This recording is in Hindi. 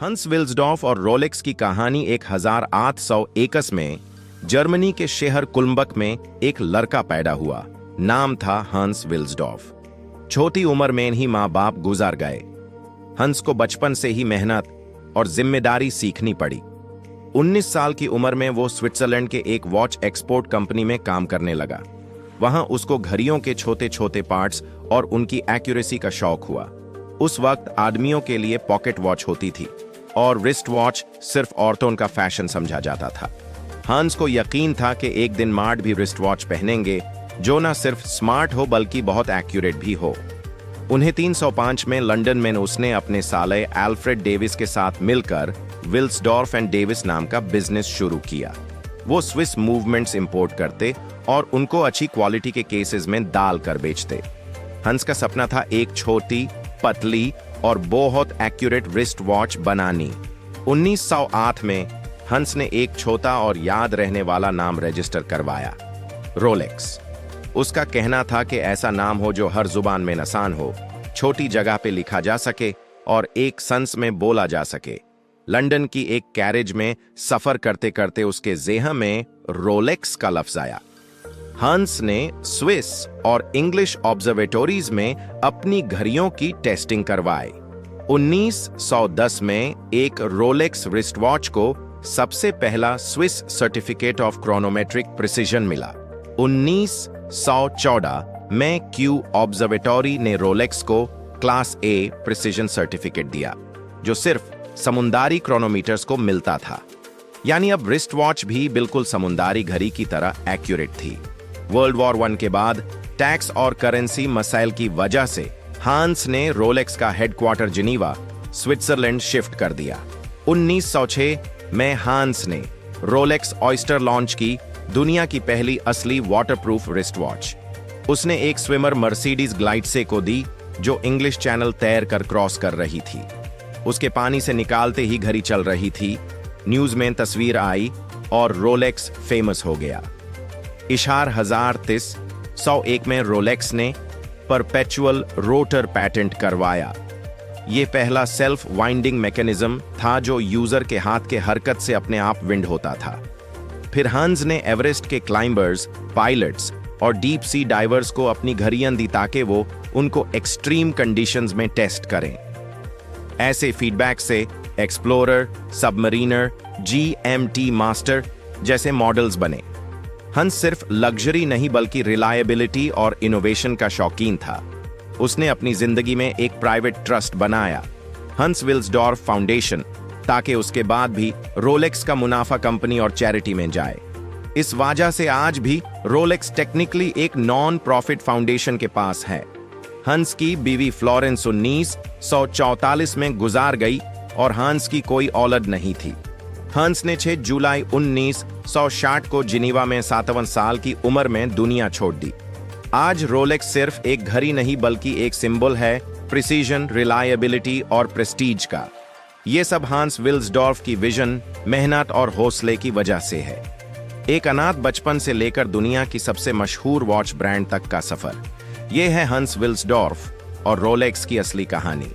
हंस विल्सडॉर्फ और रोलेक्स की कहानी 1821 में जर्मनी के शहर कुल्मबक में एक लड़का पैदा हुआ। नाम था हंस विल्सडॉर्फ। छोटी उम्र में ही माँ बाप गुजार गए। हंस को बचपन से ही मेहनत और जिम्मेदारी सीखनी पड़ी। 19 साल की उम्र में वो स्विट्जरलैंड के एक वॉच एक्सपोर्ट कंपनी में काम करने लगा। वहां उसको घड़ियों के छोटे छोटे पार्ट्स और उनकी एक्यूरेसी का शौक हुआ। उस वक्त आदमियों के लिए पॉकेट वॉच होती थी और रिस्ट वॉच सिर्फ औरतों का फैशन समझा जाता था। हंस को यकीन था कि एक दिन मार्ट भी रिस्ट वॉच पहनेंगे जो न सिर्फ स्मार्ट हो बल्कि बहुत एक्यूरेट भी हो। उन्हें 305 में लंदन में उसने अपने साले अल्फ्रेड डेविस के साथ मिलकर विल्सडॉर्फ एंड डेविस नाम का बिजनेस शुरू किया। वो स्विस मूवमेंट्स इंपोर्ट करते और उनको अच्छी क्वालिटी के केसेस में डाल कर बेचते। हंस का सपना था एक छोटी, पतली और बहुत एक्यूरेट रिस्ट वॉच बनानी। 1908 में हंस ने एक छोटा और याद रहने वाला नाम रजिस्टर करवाया, रोलेक्स। उसका कहना था कि ऐसा नाम हो जो हर जुबान में आसान हो, छोटी जगह पे लिखा जा सके और एक सेंस में बोला जा सके। लंदन की एक कैरेज में सफर करते करते उसके ज़ेहन में रोलेक्स का लफ्ज आया। हंस ने स्विस और इंग्लिश ऑब्जर्वेटोरीज में अपनी घड़ियों की टेस्टिंग करवाई। 1910 में एक रोलेक्स रिस्ट वॉच को सबसे पहला स्विस सर्टिफिकेट ऑफ क्रोनोमेट्रिक प्रिसिजन मिला। 1914 में क्यू ऑब्जर्वेटोरी ने रोलेक्स को क्लास ए प्रिसिजन सर्टिफिकेट दिया, जो सिर्फ समुद्री क्रोनोमीटर्स को मिलता था। यानी अब रिस्ट वॉच भी बिल्कुल समुद्री घड़ी की तरह एक्यूरेट थी। वर्ल्ड वॉर 1 के बाद टैक्स और करेंसी मसाइल की वजह से हंस ने रोलेक्स का हेडक्वार्टर जिनीवा, स्विट्जरलैंड शिफ्ट कर दिया। 1906 में हंस ने रोलेक्स ऑयस्टर लॉन्च की, दुनिया की पहली असली वाटरप्रूफ रिस्ट वॉच। उसने एक स्विमर मर्सिडीज ग्लाइडसे को दी जो इंग्लिश चैनल तैर कर क्रॉस कर रही थी। उसके पानी से निकालते ही घड़ी चल रही थी। न्यूज में तस्वीर आई और रोलेक्स फेमस हो गया। 1801 में रोलेक्स ने परपेचुअल रोटर पैटेंट करवाया। यह पहला सेल्फ वाइंडिंग मैकेनिज्म था जो यूजर के हाथ के हरकत से अपने आप विंड होता था। फिर हंस ने एवरेस्ट के क्लाइंबर्स, पायलट्स और डीप सी डाइवर्स को अपनी घड़ियां दी ताकि वो उनको एक्सट्रीम कंडीशंस में टेस्ट करें। ऐसे फीडबैक से एक्सप्लोरर, सबमरीनर, GMT मास्टर जैसे मॉडल्स बने। हंस सिर्फ लग्जरी नहीं बल्कि रिलायबिलिटी और इनोवेशन का शौकीन था। उसने अपनी जिंदगी में एक प्राइवेट ट्रस्ट बनाया, हंस विल्सडॉर्फ फाउंडेशन, ताकि उसके बाद भी रोलेक्स का मुनाफा कंपनी और चैरिटी में जाए। इस वजह से आज भी रोलेक्स टेक्निकली एक नॉन प्रॉफिट फाउंडेशन के पास है। हंस की बीवी फ्लोरेंस 1944 में गुजार गई और हंस की कोई औलाद नहीं थी। हंस ने 6 जुलाई 1960 को जिनीवा में 57 साल की उम्र में दुनिया छोड़ दी। आज रोलेक्स सिर्फ एक घड़ी नहीं बल्कि एक सिंबल है प्रिसीजन, रिलायबिलिटी और प्रेस्टीज का। यह सब हंस विल्सडॉर्फ की विजन, मेहनत और हौसले की वजह से है। एक अनाथ बचपन से लेकर दुनिया की सबसे मशहूर वॉच ब्रांड तक का सफर। यह है हंस विल्सडॉर्फ और रोलेक्स की असली कहानी।